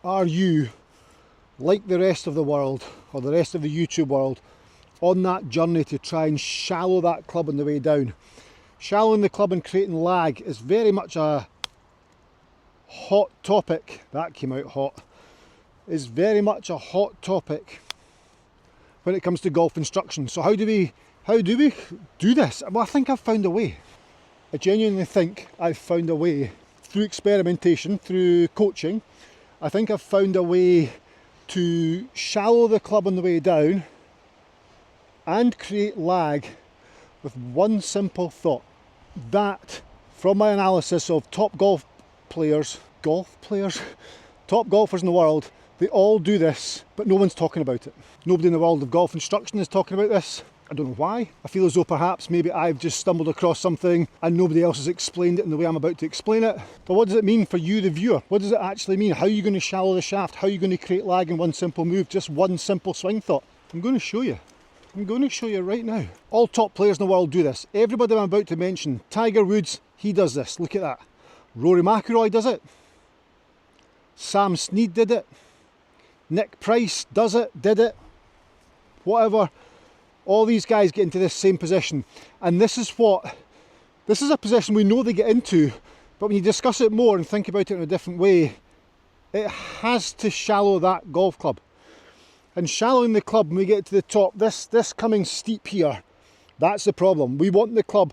Are you, like the rest of the world, or the rest of the YouTube world, on that journey to try and shallow that club on the way down? Shallowing the club and creating lag is very much a hot topic. That came out hot. Is very much a hot topic when it comes to golf instruction. So how do we do this? Well, I think I've found a way. I genuinely think I've found a way through experimentation, through coaching. I think I've found a way to shallow the club on the way down and create lag with one simple thought. That, from my analysis of top top golfers in the world, they all do this, but no one's talking about it. Nobody in the world of golf instruction is talking about this. I don't know why. I feel as though perhaps maybe I've just stumbled across something and nobody else has explained it in the way I'm about to explain it. But what does it mean for you, the viewer? What does it actually mean? How are you going to shallow the shaft? How are you going to create lag in one simple move? Just one simple swing thought. I'm going to show you. I'm going to show you right now. All top players in the world do this. Everybody I'm about to mention, Tiger Woods, he does this. Look at that. Rory McIlroy does it. Sam Snead did it. Nick Price does it, did it. Whatever. All these guys get into this same position. And this is a position we know they get into, but when you discuss it more and think about it in a different way, it has to shallow that golf club. And shallowing the club when we get to the top, this coming steep here, that's the problem. We want the club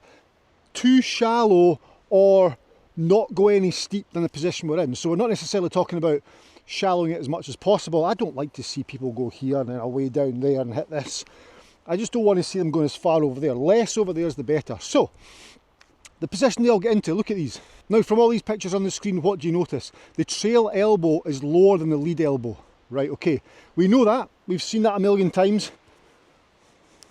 too shallow or not go any steep than the position we're in. So we're not necessarily talking about shallowing it as much as possible. I don't like to see people go here and then away down there and hit this. I just don't want to see them going as far over there. Less over there is the better. So, the position they all get into, look at these. Now, from all these pictures on the screen, what do you notice? The trail elbow is lower than the lead elbow. Right, okay. We know that. We've seen that a million times.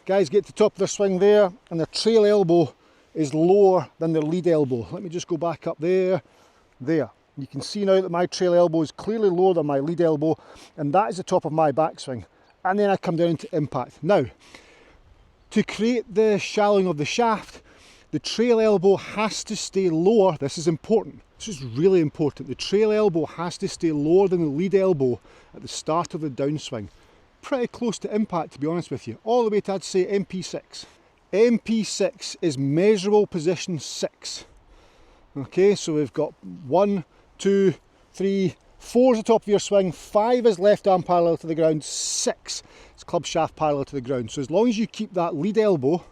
Guys get to the top of their swing there, and their trail elbow is lower than their lead elbow. Let me just go back up there. There. You can see now that my trail elbow is clearly lower than my lead elbow, and that is the top of my backswing. And then I come down to impact. Now, to create the shallowing of the shaft, the trail elbow has to stay lower. This is important. This is really important. The trail elbow has to stay lower than the lead elbow at the start of the downswing. Pretty close to impact, to be honest with you. All the way to, I'd say, MP6. MP6 is measurable position 6. Okay, so we've got 1, 2, 3, 4 is the top of your swing, 5 is left arm parallel to the ground, 6 is club shaft parallel to the ground. So as long as you keep that lead elbow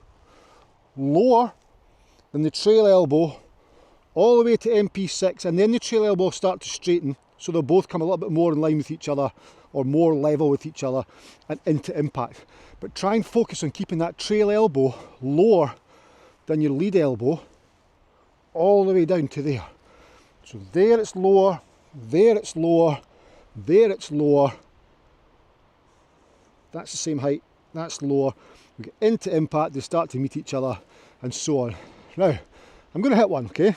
lower than the trail elbow, all the way to MP6, and then the trail elbow will start to straighten, so they'll both come a little bit more in line with each other, or more level with each other, and into impact. But try and focus on keeping that trail elbow lower than your lead elbow, all the way down to there. So there it's lower, there it's lower, there it's lower. That's the same height, that's lower. We get into impact, they start to meet each other, and so on. Now, I'm going to hit one, okay?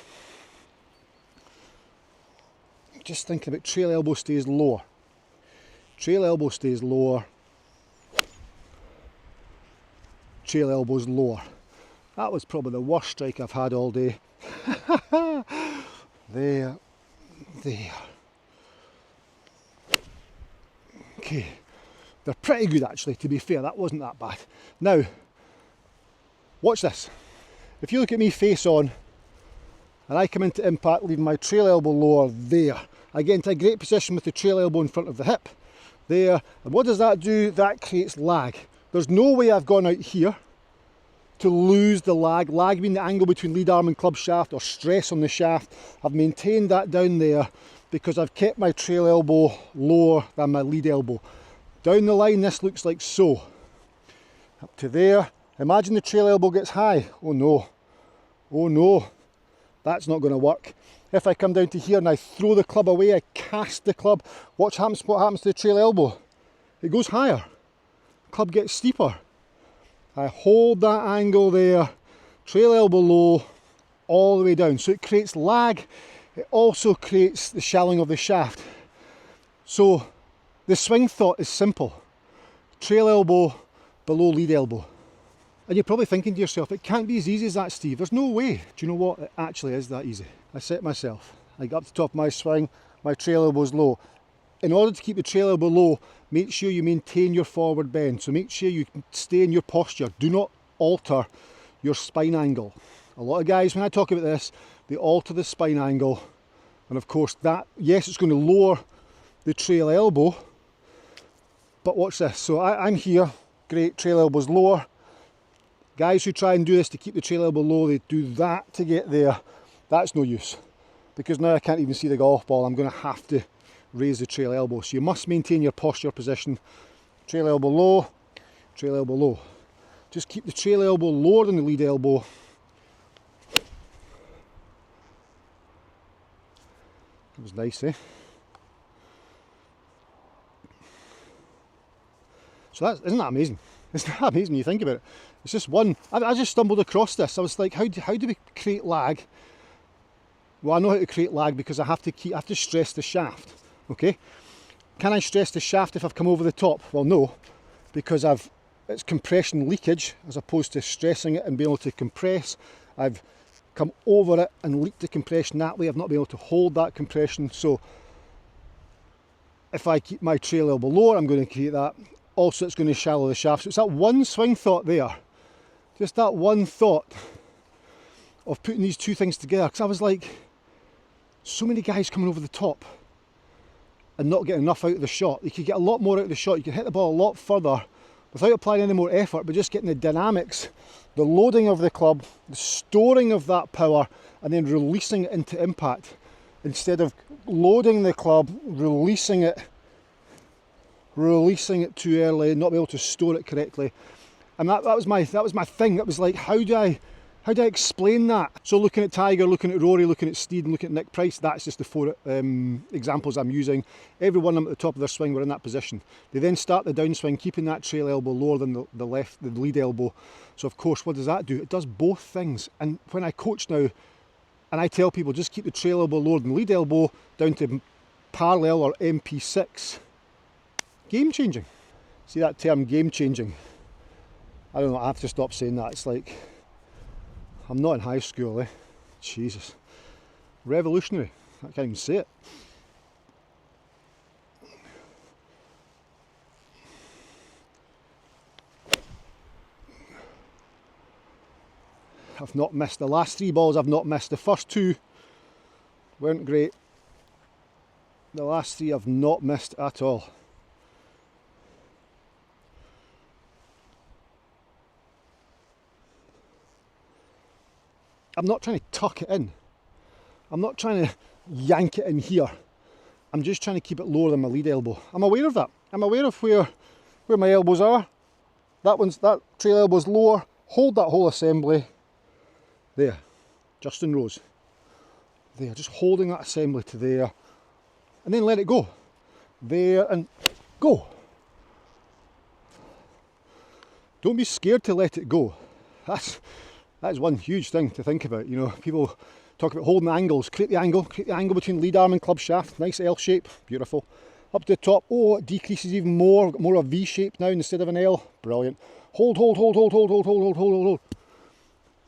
Just thinking about trail elbow stays lower. Trail elbow stays lower. Trail elbow's lower. That was probably the worst strike I've had all day. There. Okay. They're pretty good actually, to be fair. That wasn't that bad. Now, watch this. If you look at me face on, and I come into impact leaving my trail elbow lower there, I get into a great position with the trail elbow in front of the hip there, and what does that do? That creates lag. There's no way I've gone out here to lose the lag being the angle between lead arm and club shaft, or stress on the shaft. I've maintained that down there because I've kept my trail elbow lower than my lead elbow. Down the line this looks like so. Up to there. Imagine the trail elbow gets high. Oh no. Oh no. That's not going to work. If I come down to here and I throw the club away, I cast the club, what happens to the trail elbow? It goes higher. Club gets steeper. I hold that angle there, trail elbow low, all the way down. So it creates lag. It also creates the shallowing of the shaft. So the swing thought is simple. Trail elbow below lead elbow. And you're probably thinking to yourself, it can't be as easy as that, Steve. There's no way. Do you know what? It actually is that easy. I set myself. I get up to the top of my swing, my trail elbow's low. in order to keep the trail elbow low, make sure you maintain your forward bend. So make sure you stay in your posture. Do not alter your spine angle. A lot of guys, when I talk about this, they alter the spine angle. And of course that, yes, it's going to lower the trail elbow, but watch this. So I'm here, great, trail elbow's lower. Guys who try and do this to keep the trail elbow low, they do that to get there. That's no use, because now I can't even see the golf ball. I'm going to have to raise the trail elbow. So you must maintain your posture position. Trail elbow low, trail elbow low. Just keep the trail elbow lower than the lead elbow. That was nice, eh? So that's, isn't that amazing? Isn't that amazing when you think about it? It's just one, I just stumbled across this. I was like, how do we create lag? Well, I know how to create lag because I have to stress the shaft, okay? Can I stress the shaft if I've come over the top? Well, no, because it's compression leakage as opposed to stressing it and being able to compress. I've come over it and leaked the compression that way. I've not been able to hold that compression. So if I keep my trail elbow lower, I'm going to create that. Also, it's going to shallow the shaft. So it's that one swing thought there. Just that one thought of putting these two things together. Because I was like, so many guys coming over the top and not getting enough out of the shot. You could get a lot more out of the shot. You could hit the ball a lot further without applying any more effort, but just getting the dynamics, the loading of the club, the storing of that power, and then releasing it into impact. Instead of loading the club, releasing it too early, not be able to store it correctly. And that was my thing. It was like, how do I explain that? So looking at Tiger, looking at Rory, looking at Steed, and looking at Nick Price, that's just the four examples I'm using. Every one of them at the top of their swing were in that position. They then start the downswing, keeping that trail elbow lower than the lead elbow. So of course, what does that do? It does both things. And when I coach now, and I tell people, just keep the trail elbow lower than the lead elbow down to parallel or MP6. Game changing. See that term, game changing? I don't know, I have to stop saying that. It's like, I'm not in high school, eh? Jesus. Revolutionary. I can't even say it. I've not missed the last three balls. I've not missed. The first two weren't great. The last three I've not missed at all. I'm not trying to tuck it in. I'm not trying to yank it in here. I'm just trying to keep it lower than my lead elbow. I'm aware of that. I'm aware of where my elbows are. That trail elbow's lower. Hold that whole assembly. There. Justin Rose. There. Just holding that assembly to there. And then let it go. There and go. Don't be scared to let it go. That's one huge thing to think about. You know, people talk about holding angles. Create the angle between lead arm and club shaft. Nice L shape, beautiful. Up to the top, oh, it decreases even more. More of a V shape now instead of an L. Brilliant. Hold.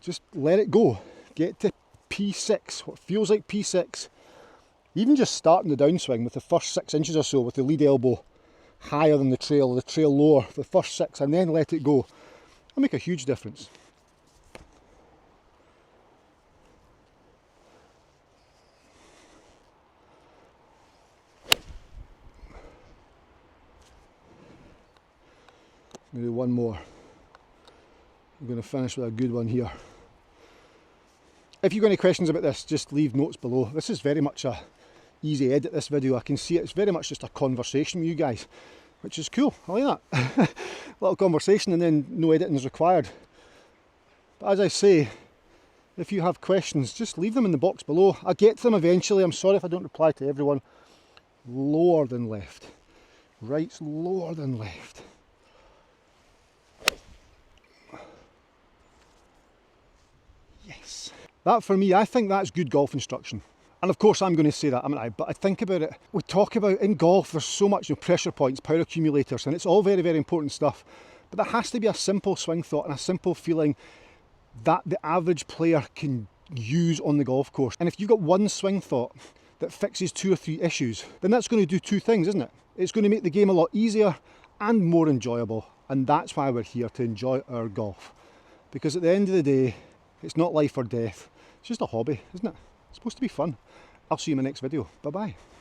Just let it go. Get to P6, what feels like P6. Even just starting the downswing with the first 6 inches or so with the lead elbow higher than the trail lower, the first 6, and then let it go. That'll make a huge difference. I'm going to do one more. I'm going to finish with a good one here. If you've got any questions about this, just leave notes below. This is very much a easy edit, this video. I can see it's very much just a conversation with you guys, which is cool. I like that. Little conversation and then no editing is required. But as I say, if you have questions, just leave them in the box below. I'll get to them eventually. I'm sorry if I don't reply to everyone. Lower than left. Right's lower than left. Yes. That for me, I think that's good golf instruction. And of course I'm going to say that, haven't I? But I think about it, we talk about in golf, there's so much, pressure points, power accumulators, and it's all very, very important stuff. But there has to be a simple swing thought and a simple feeling that the average player can use on the golf course. And if you've got one swing thought that fixes 2 or 3 issues, then that's going to do 2 things, isn't it? It's going to make the game a lot easier and more enjoyable, and that's why we're here, to enjoy our golf. Because at the end of the day, it's not life or death, it's just a hobby, isn't it? It's supposed to be fun. I'll see you in my next video. Bye bye.